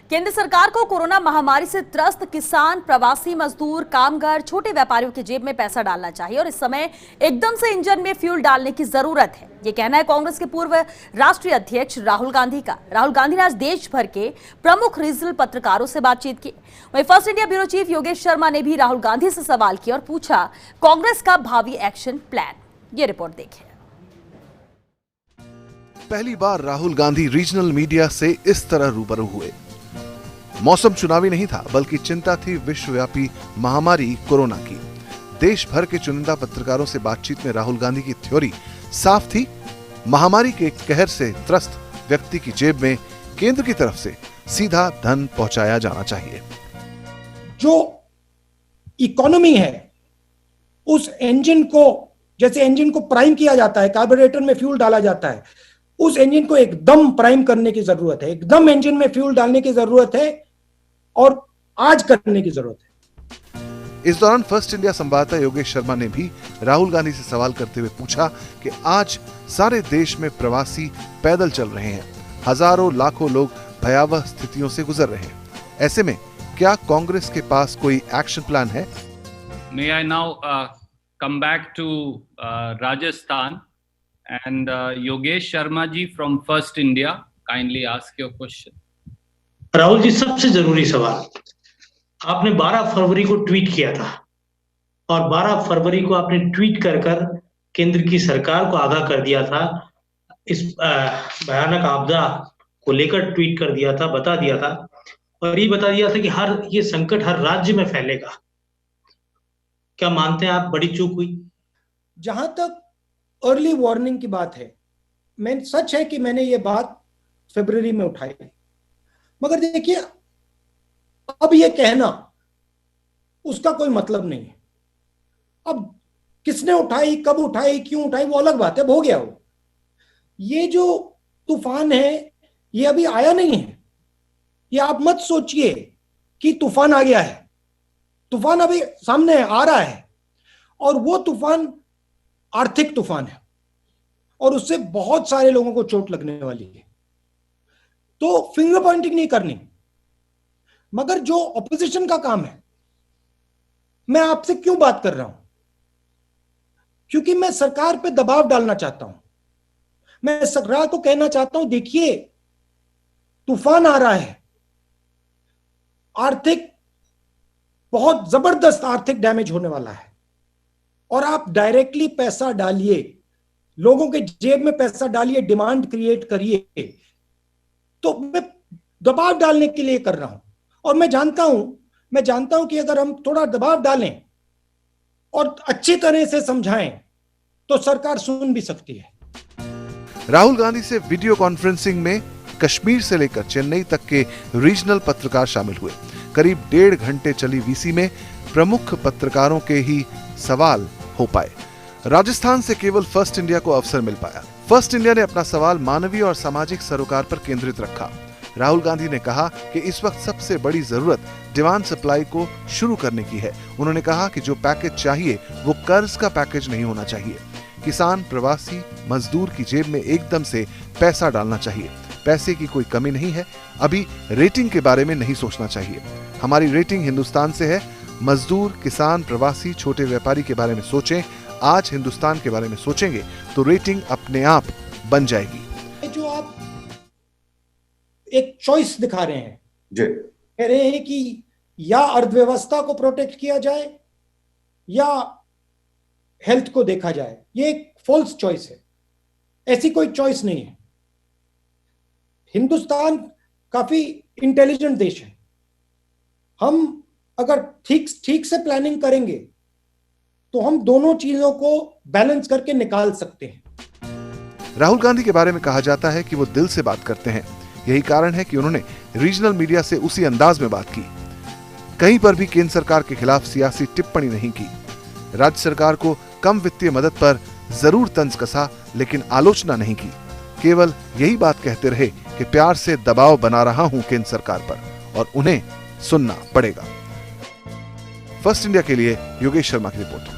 केंद्र सरकार को कोरोना महामारी से त्रस्त किसान, प्रवासी मजदूर, कामगार, छोटे व्यापारियों की जेब में पैसा डालना चाहिए और इस समय एकदम से इंजन में फ्यूल डालने की जरूरत है। ये कहना है कांग्रेस के पूर्व राष्ट्रीय अध्यक्ष राहुल गांधी का। राहुल गांधी ने आज देश भर के प्रमुख रीजनल पत्रकारों से बातचीत की। वहीं first India bureau chief Yogesh Sharma ने भी राहुल गांधी से सवाल किया और पूछा कांग्रेस का भावी एक्शन प्लान। ये रिपोर्ट देखिए। पहली बार राहुल गांधी रीजनल मीडिया से इस तरह रूबरू हुए। मौसम चुनावी नहीं था, बल्कि चिंता थी विश्वव्यापी महामारी कोरोना की। देश भर के चुनिंदा पत्रकारों से बातचीत में राहुल गांधी की थ्योरी साफ थी, महामारी के कहर से त्रस्त व्यक्ति की जेब में केंद्र की तरफ से सीधा धन पहुंचाया जाना चाहिए। जो इकोनॉमी है, उस इंजन को, जैसे इंजन को प्राइम किया जाता है, कार्बोरेटर में फ्यूल डाला जाता है, उस इंजन को एकदम प्राइम करने की जरूरत है, एकदम इंजन में फ्यूल डालने की जरूरत है और आज करने की जरूरत है। इस दौरान फर्स्ट इंडिया संवाददाता योगेश शर्मा ने भी राहुल गांधी से सवाल करते हुए पूछा कि आज सारे देश में प्रवासी पैदल चल रहे हैं, हजारों लाखों लोग भयावह स्थितियों से गुजर रहे हैं। ऐसे में क्या कांग्रेस के पास कोई एक्शन प्लान है? May I now come back to Rajasthan and Yogesh Sharma ji from First India, kindly ask your question. Rahul ji, सबसे जरूरी सवाल, आपने 12 फरवरी को ट्वीट किया था और 12 फरवरी को आपने ट्वीट कर केंद्र की सरकार को आगाह कर दिया था, इस भयानक आपदा को लेकर ट्वीट कर दिया था, बता दिया था और ये बता दिया था कि ये संकट हर राज्य में फैलेगा। क्या मानते हैं आप बड़ी चूक हुई? जहां तक अर्ली वार्निंग की बात है, सच है कि मैंने ये बात फरवरी में उठाई, मगर देखिए अब ये कहना उसका कोई मतलब नहीं है। अब किसने उठाई, कब उठाई, क्यों उठाई, वो अलग बात है, हो गया वो। ये जो तूफान है ये अभी आया नहीं है। ये आप मत सोचिए कि तूफान आ गया है, तूफान अभी सामने आ रहा है और वो तूफान आर्थिक तूफान है और उससे बहुत सारे लोगों को चोट लगने वाली है। तो फिंगर पॉइंटिंग नहीं करनी, मगर जो ऑपोजिशन का काम है, मैं आपसे क्यों बात कर रहा हूं? क्योंकि मैं सरकार पे दबाव डालना चाहता हूं। मैं सरकार को कहना चाहता हूं, देखिए तूफान आ रहा है, आर्थिक बहुत जबरदस्त आर्थिक डैमेज होने वाला है और आप डायरेक्टली पैसा डालिए, लोगों के जेब में पैसा डालिए, डिमांड क्रिएट करिए। तो मैं दबाव डालने के लिए कर रहा हूं और मैं जानता हूं कि अगर हम थोड़ा दबाव डालें और अच्छी तरह से समझाएं तो सरकार सुन भी सकती है। राहुल गांधी से वीडियो कॉन्फ्रेंसिंग में कश्मीर से लेकर चेन्नई तक के रीजनल पत्रकार शामिल हुए। करीब 1.5 घंटे चली वीसी में प्रमुख पत्रकारों के ही सवाल हो पाए। राजस्थान से केवल फर्स्ट इंडिया को अवसर मिल पाया। फर्स्ट इंडिया ने अपना सवाल मानवीय और सामाजिक सरोकार पर केंद्रित रखा। राहुल गांधी ने कहा कि इस वक्त सबसे बड़ी जरूरत डिमांड सप्लाई को शुरू करने की है। उन्होंने कहा कि जो पैकेज चाहिए वो कर्ज का पैकेज नहीं होना चाहिए। किसान, प्रवासी मजदूर की जेब में एकदम से पैसा डालना चाहिए। पैसे की कोई कमी नहीं है। अभी रेटिंग के बारे में नहीं सोचना चाहिए। हमारी रेटिंग हिंदुस्तान से है। मजदूर, किसान, प्रवासी, छोटे व्यापारी के बारे में सोचें। आज हिंदुस्तान के बारे में सोचेंगे तो रेटिंग अपने आप बन जाएगी। जो आप एक चॉइस दिखा रहे हैं, कह रहे हैं कि या अर्थव्यवस्था को प्रोटेक्ट किया जाए या हेल्थ को देखा जाए, ये एक फॉल्स चॉइस है। ऐसी कोई चॉइस नहीं है। हिंदुस्तान काफी इंटेलिजेंट देश है। हम अगर ठीक से प्लानिंग करेंगे तो हम दोनों चीजों को बैलेंस करके निकाल सकते हैं। राहुल गांधी के बारे में कहा जाता है कि वो दिल से बात करते हैं। यही कारण है कि उन्होंने रीजनल मीडिया से उसी अंदाज में बात की। कहीं पर भी केंद्र सरकार के खिलाफ सियासी टिप्पणी नहीं की। राज्य सरकार को कम वित्तीय मदद पर जरूर तंज कसा, लेकिन आलोचना नहीं की। केवल यही बात कहते रहे कि प्यार से दबाव बना रहा हूं केंद्र सरकार पर और उन्हें सुनना पड़ेगा। फर्स्ट इंडिया के लिए योगेश शर्मा की रिपोर्ट।